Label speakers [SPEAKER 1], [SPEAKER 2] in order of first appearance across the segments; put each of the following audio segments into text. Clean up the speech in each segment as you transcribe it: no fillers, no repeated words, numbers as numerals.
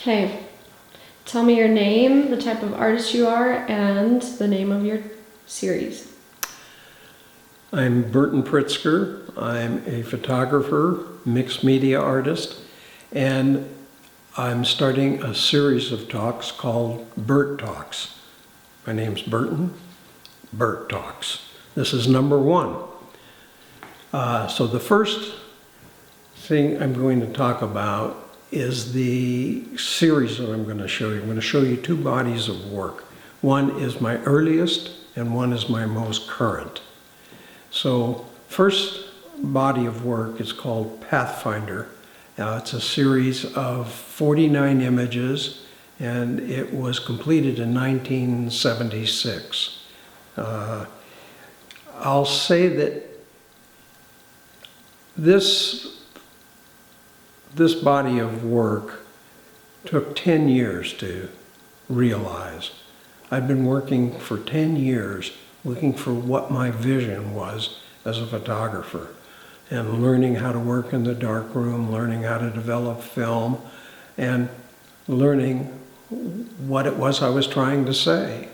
[SPEAKER 1] Okay. Tell me your name, the type of artist you are, and the name of your series.
[SPEAKER 2] I'm Burton Pritzker. I'm a photographer, mixed media artist, and I'm starting a series of talks called BURT Talks. My name's Burton. BURT Talks. This is number 1. So the first thing I'm going to talk about is the series that I'm going to show you. I'm going to show you 2 bodies of work. One is my earliest and one is my most current. So first body of work is called Pathfinder. It's a series of 49 images and it was completed in 1976. I'll say that this body of work took 10 years to realize. I've been working for 10 years looking for what my vision was as a photographer and learning how to work in the darkroom, learning how to develop film, and learning what it was I was trying to say.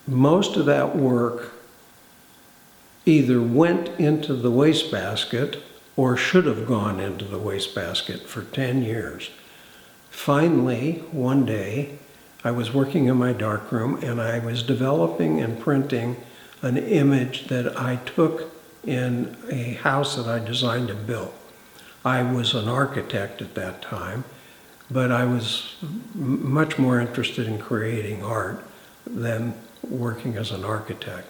[SPEAKER 2] Most of that work either went into the wastebasket or should have gone into the wastebasket for 10 years. Finally, one day, I was working in my darkroom and I was developing and printing an image that I took in a house that I designed and built. I was an architect at that time, but I was much more interested in creating art than working as an architect.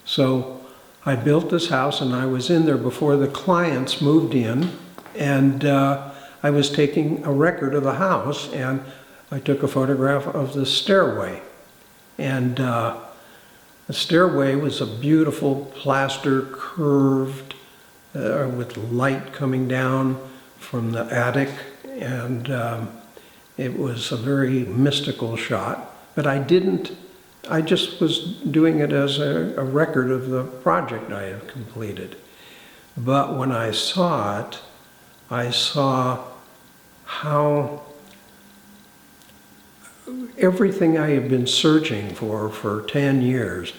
[SPEAKER 2] So I built this house and I was in there before the clients moved in, and I was taking a record of the house and I took a photograph of the stairway. And the stairway was a beautiful plaster curved with light coming down from the attic, and it was a very mystical shot. But I just was doing it as a record of the project I had completed. But when I saw it, I saw how everything I had been searching for 10 years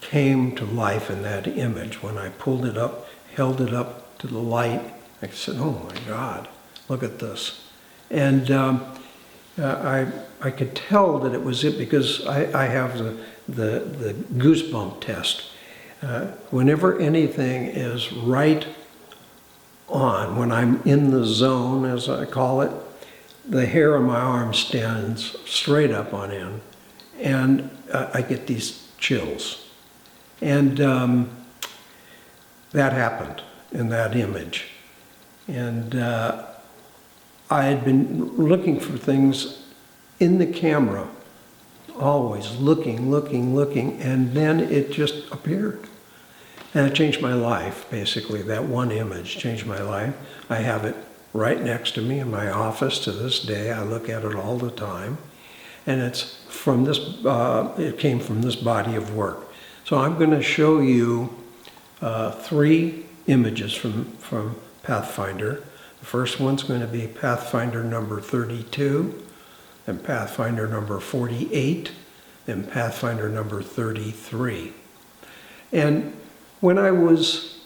[SPEAKER 2] came to life in that image. When I pulled it up, held it up to the light, I said, oh my God, look at this. And I could tell that it was it because I have the goosebump test. Whenever anything is right on, when I'm in the zone, as I call it, the hair on my arm stands straight up on end, and I get these chills. And that happened in that image. And I had been looking for things in the camera, always looking, and then it just appeared. And it changed my life, basically. That one image changed my life. I have it right next to me in my office to this day. I look at it all the time. And it's from this, it came from this body of work. So I'm going to show you 3 images from Pathfinder. The first one's going to be Pathfinder number 32, and Pathfinder number 48, and Pathfinder number 33. And when I was,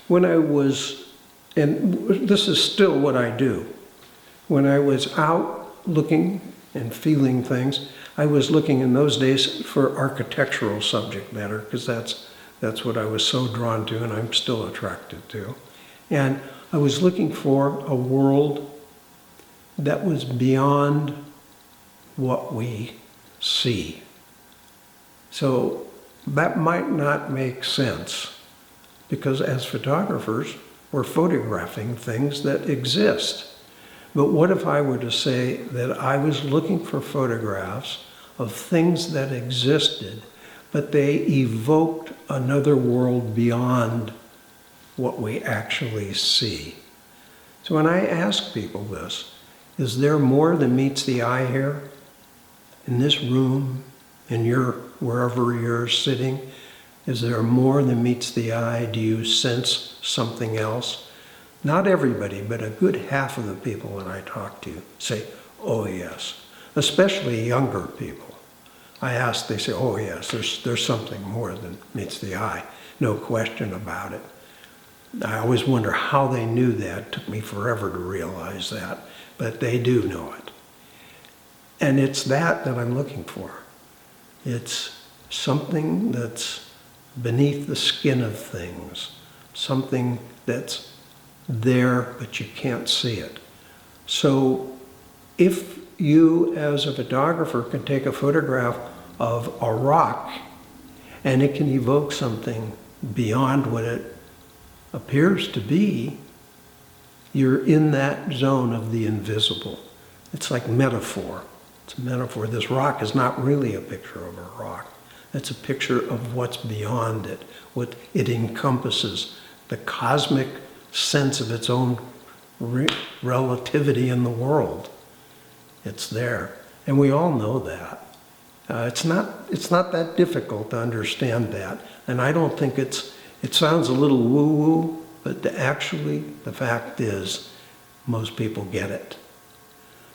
[SPEAKER 2] and this is still what I do, when I was out looking and feeling things, I was looking in those days for architectural subject matter, because that's what I was so drawn to and I'm still attracted to. And I was looking for a world that was beyond what we see. So that might not make sense, because as photographers, we're photographing things that exist. But what if I were to say that I was looking for photographs of things that existed, but they evoked another world beyond what we actually see? So when I ask people this, is there more than meets the eye here? In this room, in wherever you're sitting, is there more than meets the eye? Do you sense something else? Not everybody, but a good half of the people that I talk to say, oh yes, especially younger people. I ask, they say, oh yes, there's something more than meets the eye, no question about it. I always wonder how they knew that. It took me forever to realize that, but they do know it. And it's that I'm looking for. It's something that's beneath the skin of things, something that's there, but you can't see it. So if you, as a photographer, can take a photograph of a rock and it can evoke something beyond what it appears to be, you're in that zone of the invisible. It's like metaphor. It's a metaphor. This rock is not really a picture of a rock. It's a picture of what's beyond it, what it encompasses, the cosmic sense of its own relativity in the world. It's there. And we all know that. It's not that difficult to understand that. And I don't think it sounds a little woo-woo, but actually the fact is most people get it.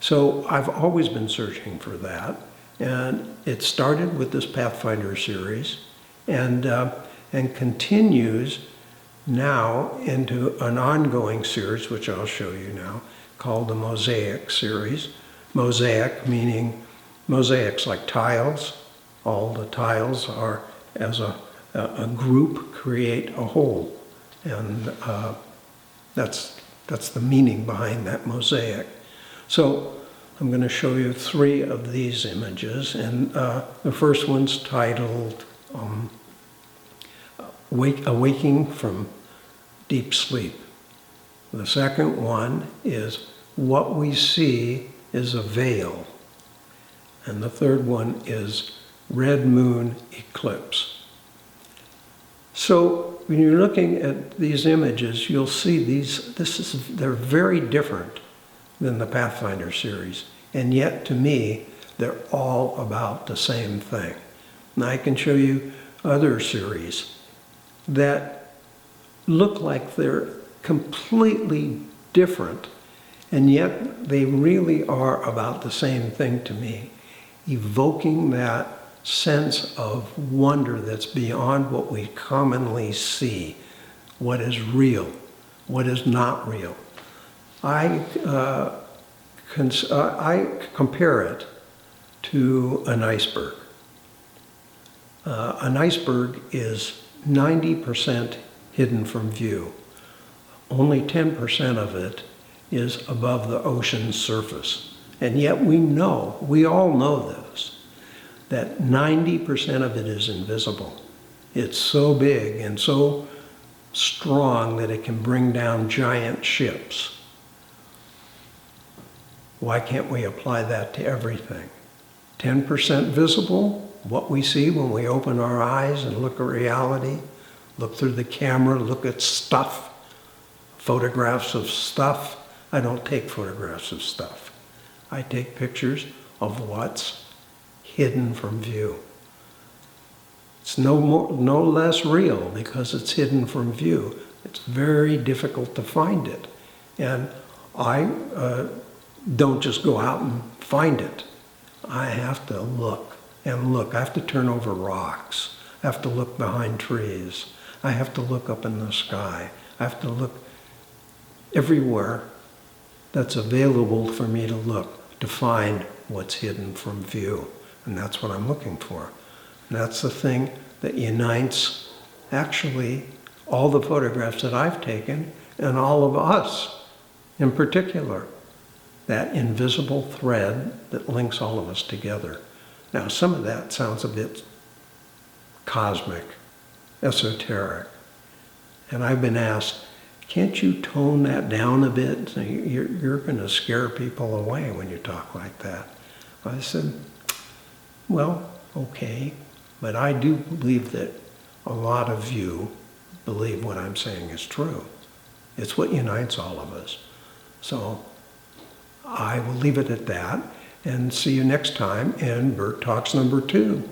[SPEAKER 2] So I've always been searching for that. And it started with this Pathfinder series and continues now into an ongoing series, which I'll show you now, called the Mosaic series. Mosaic meaning mosaics like tiles. All the tiles are, as a group, create a whole. And that's the meaning behind that mosaic. So I'm going to show you 3 of these images. And the first one's titled Awaking from Deep Sleep. The second one is What We See is a Veil. And the third one is Red Moon Eclipse. So when you're looking at these images, you'll see they're very different than the Pathfinder series. And yet, to me, they're all about the same thing. And I can show you other series that look like they're completely different, and yet they really are about the same thing to me, evoking that sense of wonder that's beyond what we commonly see, what is real, what is not real. I compare it to an iceberg. An iceberg is 90% hidden from view. Only 10% of it is above the ocean's surface. And yet we all know this, that 90% of it is invisible. It's so big and so strong that it can bring down giant ships. Why can't we apply that to everything? 10% visible, what we see when we open our eyes and look at reality, look through the camera, look at stuff, photographs of stuff. I don't take photographs of stuff. I take pictures of what's hidden from view. It's no less real because it's hidden from view. It's very difficult to find it. And I don't just go out and find it. I have to look and look. I have to turn over rocks. I have to look behind trees. I have to look up in the sky. I have to look everywhere that's available for me to look to find what's hidden from view. And that's what I'm looking for. And that's the thing that unites actually all the photographs that I've taken and all of us in particular. That invisible thread that links all of us together. Now, some of that sounds a bit cosmic, esoteric. And I've been asked, can't you tone that down a bit? You're going to scare people away when you talk like that. I said, well, okay, but I do believe that a lot of you believe what I'm saying is true. It's what unites all of us. So I will leave it at that and see you next time in BURT Talks number 2.